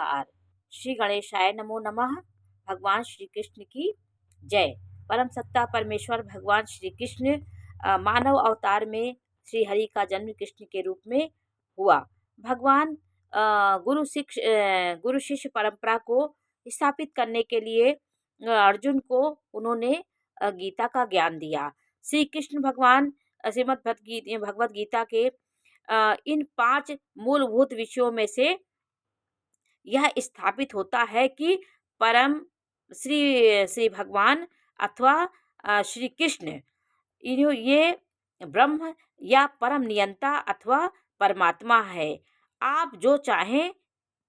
नमस्कार। श्री गणेशाय नमो नमः। भगवान श्री कृष्ण की जय। परम सत्ता परमेश्वर भगवान श्री कृष्ण मानव अवतार में श्री हरि का जन्म कृष्ण के रूप में हुआ। भगवान गुरु शिष्य परंपरा को स्थापित करने के लिए अर्जुन को उन्होंने गीता का ज्ञान दिया। श्री कृष्ण भगवान श्रीमद् भगवत गीता के इन 5 मूलभूत विषयों में से यह स्थापित होता है कि परम श्री श्री भगवान अथवा श्री कृष्ण ये ब्रह्म या परम नियंता अथवा परमात्मा है। आप जो चाहें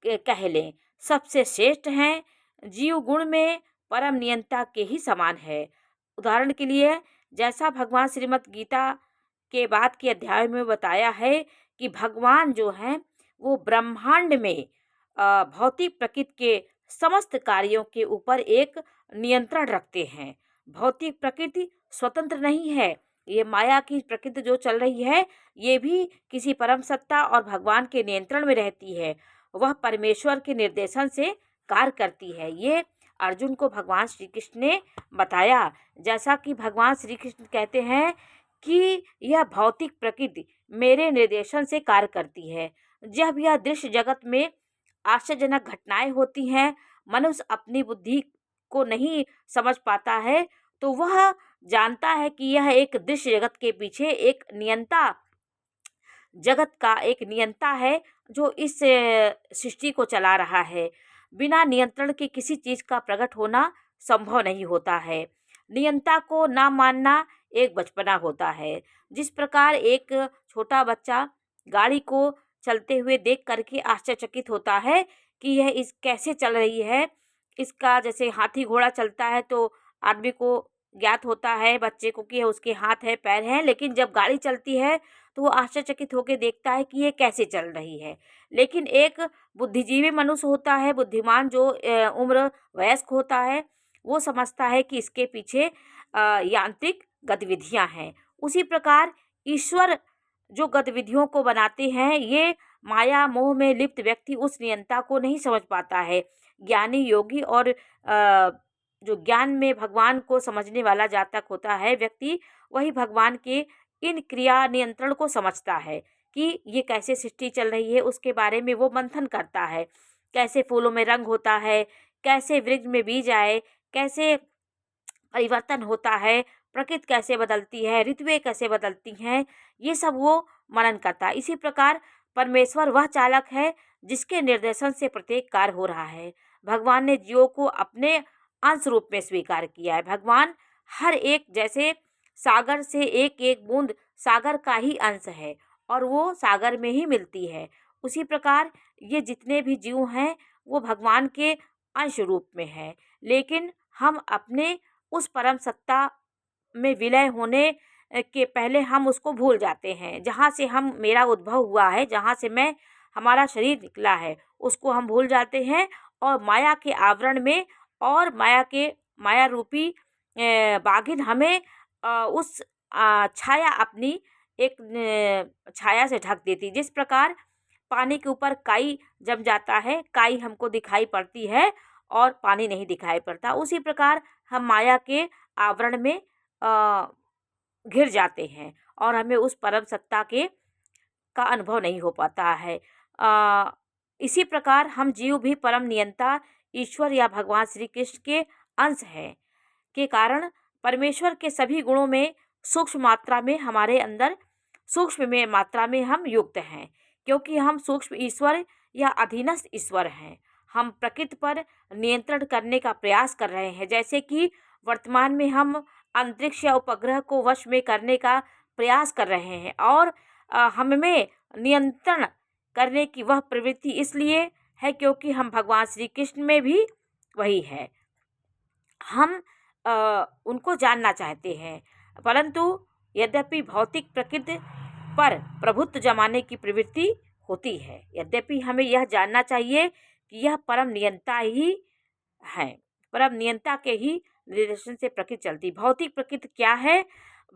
कह लें, सबसे श्रेष्ठ हैं। जीव गुण में परम नियंता के ही समान है। उदाहरण के लिए जैसा भगवान श्रीमद् गीता के बाद के अध्याय में बताया है कि भगवान जो हैं वो ब्रह्मांड में भौतिक प्रकृति के समस्त कार्यों के ऊपर एक नियंत्रण रखते हैं। भौतिक प्रकृति स्वतंत्र नहीं है। ये माया की प्रकृति जो चल रही है ये भी किसी परम सत्ता और भगवान के नियंत्रण में रहती है। वह परमेश्वर के निर्देशन से कार्य करती है। ये अर्जुन को भगवान श्री कृष्ण ने बताया। जैसा कि भगवान श्री कृष्ण कहते हैं कि यह भौतिक प्रकृति मेरे निर्देशन से कार्य करती है। जब यह दृश्य जगत में आश्चर्यजनक घटनाएं होती हैं, मनुष्य अपनी बुद्धि को नहीं समझ पाता है, तो वह जानता है कि यह एक दृश्य जगत के पीछे एक नियंता, जगत का एक नियंता है जो इस सृष्टि को चला रहा है। बिना नियंत्रण के किसी चीज का प्रकट होना संभव नहीं होता है। नियंता को ना मानना एक बचपना होता है। जिस प्रकार एक छोटा बच्चा गाड़ी को चलते हुए देख करके आश्चर्यचकित होता है कि यह इस कैसे चल रही है। इसका जैसे हाथी घोड़ा चलता है तो आदमी को ज्ञात होता है, बच्चे को, कि उसके हाथ है पैर हैं, लेकिन जब गाड़ी चलती है तो वो आश्चर्यचकित होकर देखता है कि ये कैसे चल रही है। लेकिन एक बुद्धिजीवी मनुष्य होता है, बुद्धिमान जो उम्र वयस्क होता है, वो समझता है कि इसके पीछे यांत्रिक गतिविधियां हैं। उसी प्रकार ईश्वर जो गतिविधियों को बनाते हैं, ये माया मोह में लिप्त व्यक्ति उस नियंता को नहीं समझ पाता है। ज्ञानी योगी और जो ज्ञान में भगवान को समझने वाला जातक होता है व्यक्ति, वही भगवान के इन क्रिया नियंत्रण को समझता है कि ये कैसे सृष्टि चल रही है। उसके बारे में वो मंथन करता है। कैसे फूलों में रंग होता है, कैसे वृक्ष में बीज आए, कैसे परिवर्तन होता है, प्रकृति कैसे बदलती है, ऋतुएं कैसे बदलती हैं, ये सब वो मनन करता है। इसी प्रकार परमेश्वर वह चालक है जिसके निर्देशन से प्रत्येक कार्य हो रहा है। भगवान ने जीवों को अपने अंश रूप में स्वीकार किया है। भगवान हर एक, जैसे सागर से एक एक बूंद सागर का ही अंश है और वो सागर में ही मिलती है, उसी प्रकार ये जितने भी जीव हैं वो भगवान के अंश रूप में है। लेकिन हम अपने उस परम सत्ता में विलय होने के पहले हम उसको भूल जाते हैं। जहाँ से हम मेरा उद्भव हुआ है, जहाँ से हमारा शरीर निकला है, उसको हम भूल जाते हैं और माया के आवरण में और माया रूपी बागिन हमें उस छाया, अपनी एक छाया से ढक देती। जिस प्रकार पानी के ऊपर काई जम जाता है, काई हमको दिखाई पड़ती है और पानी नहीं दिखाई पड़ता, उसी प्रकार हम माया के आवरण में घिर जाते हैं और हमें उस परम सत्ता का अनुभव नहीं हो पाता है। इसी प्रकार हम जीव भी परम नियंता ईश्वर या भगवान श्री कृष्ण के अंश हैं के कारण परमेश्वर के सभी गुणों में सूक्ष्म मात्रा में हमारे अंदर सूक्ष्म में मात्रा में हम युक्त हैं, क्योंकि हम सूक्ष्म ईश्वर या अधीनस्थ ईश्वर हैं। हम प्रकृति पर नियंत्रण करने का प्रयास कर रहे हैं। जैसे कि वर्तमान में हम अंतरिक्ष या उपग्रह को वश में करने का प्रयास कर रहे हैं और हमें नियंत्रण करने की वह प्रवृत्ति इसलिए है क्योंकि हम भगवान श्री कृष्ण में भी वही है। हम उनको जानना चाहते हैं, परंतु यद्यपि भौतिक प्रकृति पर प्रभुत्व जमाने की प्रवृत्ति होती है, यद्यपि हमें यह जानना चाहिए कि यह परम नियंता ही है। परम नियंता के ही निर्देशन से प्रकृति चलती। भौतिक प्रकृति क्या है?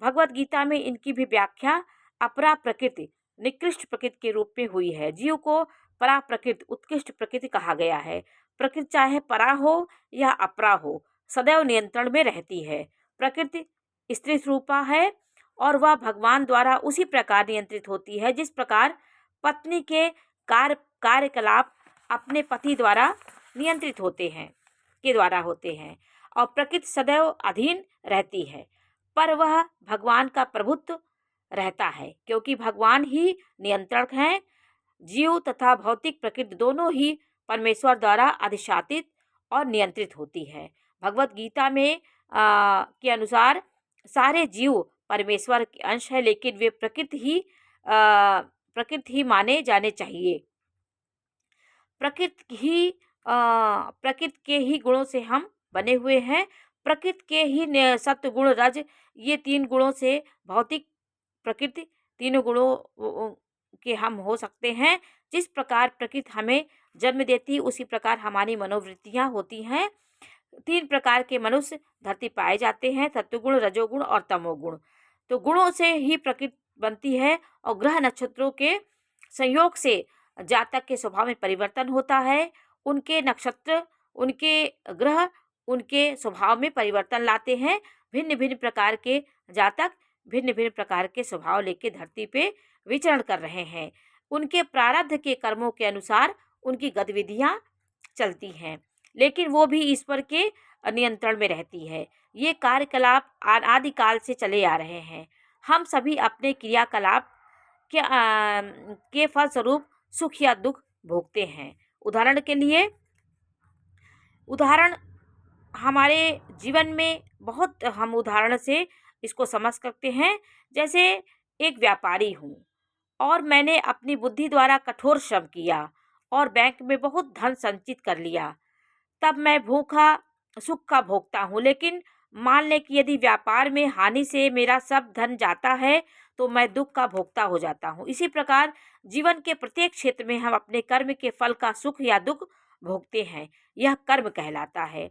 भगवत गीता में इनकी भी व्याख्या अपरा प्रकृति, निकृष्ट प्रकृति के रूप में हुई है। जीव को परा प्रकृति, उत्कृष्ट प्रकृति कहा गया है। प्रकृति चाहे परा हो या अपरा हो, सदैव नियंत्रण में रहती है। प्रकृति स्त्री स्वरूपा है और वह भगवान द्वारा उसी प्रकार नियंत्रित होती है जिस प्रकार पत्नी के कार्यकलाप अपने पति द्वारा नियंत्रित होते हैं और प्रकृति सदैव अधीन रहती है, पर वह भगवान का प्रभुत्व रहता है, क्योंकि भगवान ही नियंत्रक हैं। जीव तथा भौतिक प्रकृति दोनों ही परमेश्वर द्वारा अधिशासित और नियंत्रित होती है। भगवत गीता में के अनुसार सारे जीव परमेश्वर के अंश है, लेकिन वे प्रकृति ही माने जाने चाहिए। प्रकृति के ही गुणों से हम बने हुए हैं। प्रकृति के ही सत्व गुण रज, ये 3 गुणों से भौतिक प्रकृति, तीनों गुणों के हम हो सकते हैं। जिस प्रकार प्रकृति हमें जन्म देती, उसी प्रकार हमारी मनोवृत्तियां होती हैं। 3 प्रकार के मनुष्य धरती पाए जाते हैं, सत्वगुण, रजोगुण और तमोगुण। तो गुणों से ही प्रकृति बनती है और ग्रह नक्षत्रों के संयोग से जातक के स्वभाव में परिवर्तन होता है। उनके नक्षत्र, उनके ग्रह, उनके स्वभाव में परिवर्तन लाते हैं। भिन्न भिन्न प्रकार के जातक भिन्न भिन्न प्रकार के स्वभाव लेके धरती पे विचरण कर रहे हैं। उनके प्रारब्ध के कर्मों के अनुसार उनकी गतिविधियां चलती हैं, लेकिन वो भी ईश्वर के नियंत्रण में रहती है। ये कार्यकलाप आदिकाल से चले आ रहे हैं। हम सभी अपने क्रियाकलाप के फलस्वरूप सुख या दुख भोगते हैं। उदाहरण हमारे जीवन में बहुत, हम उदाहरण से इसको समझ सकते हैं। जैसे एक व्यापारी हूँ और मैंने अपनी बुद्धि द्वारा कठोर श्रम किया और बैंक में बहुत धन संचित कर लिया, तब मैं सुख का भोगता हूँ। लेकिन मान लें कि यदि व्यापार में हानि से मेरा सब धन जाता है तो मैं दुख का भोगता हो जाता हूँ। इसी प्रकार जीवन के प्रत्येक क्षेत्र में हम अपने कर्म के फल का सुख या दुख भोगते हैं। यह कर्म कहलाता है।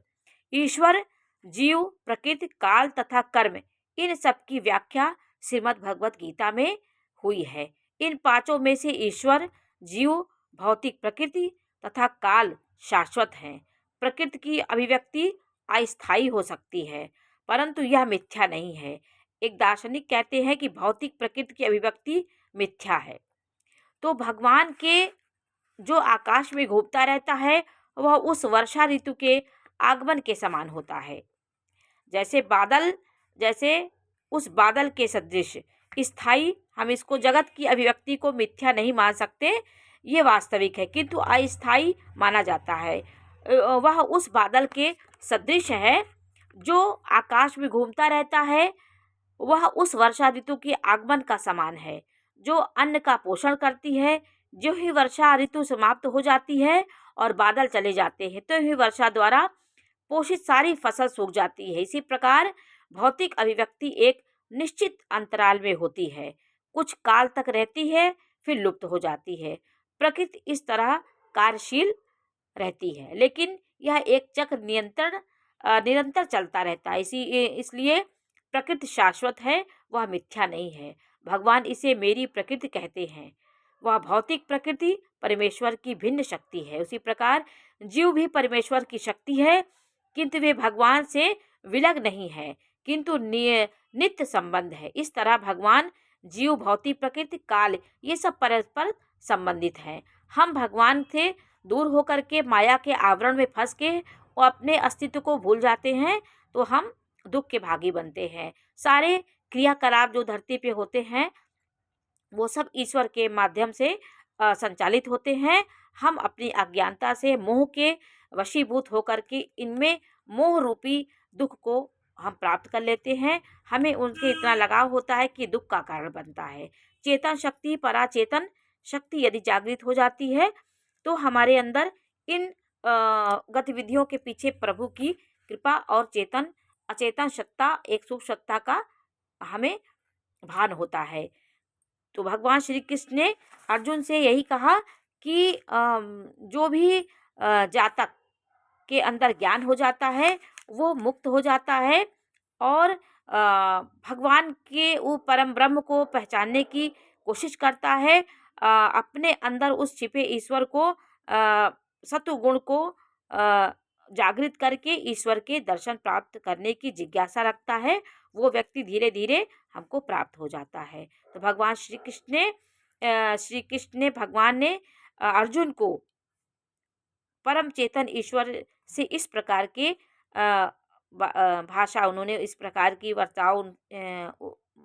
ईश्वर, जीव, प्रकृति, काल तथा कर्म, इन सब की व्याख्या श्रीमद् भगवत गीता में हुई है। इन 5 में से ईश्वर, जीव, भौतिक प्रकृति तथा काल शाश्वत हैं। प्रकृति की अभिव्यक्ति अस्थायी हो सकती है, परंतु यह मिथ्या नहीं है। एक दार्शनिक कहते हैं कि भौतिक प्रकृति की अभिव्यक्ति मिथ्या है। तो भगवान के जो आकाश में घूमता रहता है वह उस वर्षा ऋतु के आगमन के समान होता है। जैसे उस बादल के सदृश स्थायी, हम इसको जगत की अभिव्यक्ति को मिथ्या नहीं मान सकते, ये वास्तविक है, किंतु अस्थायी माना जाता है। वह उस बादल के सदृश है जो आकाश में घूमता रहता है। वह उस वर्षा ऋतु के आगमन का समान है जो अन्न का पोषण करती है। जो ही वर्षा ऋतु समाप्त हो जाती है और बादल चले जाते हैं, तो ही वर्षा द्वारा पोषित सारी फसल सूख जाती है। इसी प्रकार भौतिक अभिव्यक्ति एक निश्चित अंतराल में होती है, कुछ काल तक रहती है, फिर लुप्त हो जाती है। प्रकृति इस तरह कार्यशील रहती है, लेकिन यह एक चक्र निरंतर चलता रहता है। इसलिए प्रकृति शाश्वत है, वह मिथ्या नहीं है। भगवान इसे मेरी प्रकृति कहते हैं। वह भौतिक प्रकृति परमेश्वर की भिन्न शक्ति है। उसी प्रकार जीव भी परमेश्वर की शक्ति है, किंतु वे भगवान से विलग नहीं है, किंतु नित्य संबंध है। इस तरह भगवान, जीव, भौतिक प्रकृति, काल, ये सब परस्पर संबंधित हैं। हम भगवान से दूर होकर के माया के आवरण में फंस के और अपने अस्तित्व को भूल जाते हैं, तो हम दुख के भागी बनते हैं। सारे क्रियाकलाप जो धरती पे होते हैं वो सब ईश्वर के माध्यम से संचालित होते हैं। हम अपनी अज्ञानता से मोह के वशीभूत होकर के इनमें मोह रूपी दुख को हम प्राप्त कर लेते हैं। हमें उनसे इतना लगाव होता है कि दुख का कारण बनता है। चेतन शक्ति, पराचेतन शक्ति यदि जागृत हो जाती है तो हमारे अंदर इन गतिविधियों के पीछे प्रभु की कृपा और अचेतन सत्ता, एक सूक्ष्म सत्ता का हमें भान होता है। तो भगवान श्री कृष्ण ने अर्जुन से यही कहा कि जो भी जातक के अंदर ज्ञान हो जाता है वो मुक्त हो जाता है और भगवान के वो परम ब्रह्म को पहचानने की कोशिश करता है, अपने अंदर उस छिपे ईश्वर को सत्वगुण को जागृत करके ईश्वर के दर्शन प्राप्त करने की जिज्ञासा रखता है, वो व्यक्ति धीरे धीरे हमको प्राप्त हो जाता है। तो भगवान श्री कृष्ण ने भगवान ने अर्जुन को परम चेतन ईश्वर से इस प्रकार के भाषा उन्होंने इस प्रकार की वर्ताव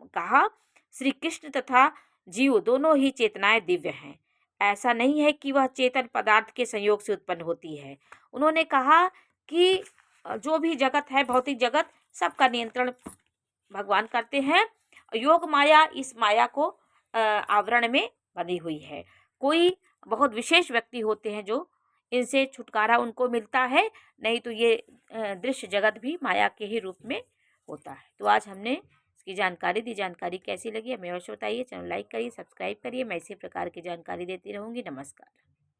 कहा। श्री कृष्ण तथा जीव दोनों ही चेतनाएं दिव्य हैं। ऐसा नहीं है कि वह चेतन पदार्थ के संयोग से उत्पन्न होती है। उन्होंने कहा कि जो भी जगत है, भौतिक जगत, सबका नियंत्रण भगवान करते हैं। योग माया इस माया को आवरण में बनी हुई है। कोई बहुत विशेष व्यक्ति होते हैं जो इनसे छुटकारा उनको मिलता है, नहीं तो ये दृश्य जगत भी माया के ही रूप में होता है। तो आज हमने इसकी जानकारी दी। जानकारी कैसी लगी हमें अवश्य बताइए। चैनल लाइक करिए, सब्सक्राइब करिए। मैं इसी प्रकार की जानकारी देती रहूँगी। नमस्कार।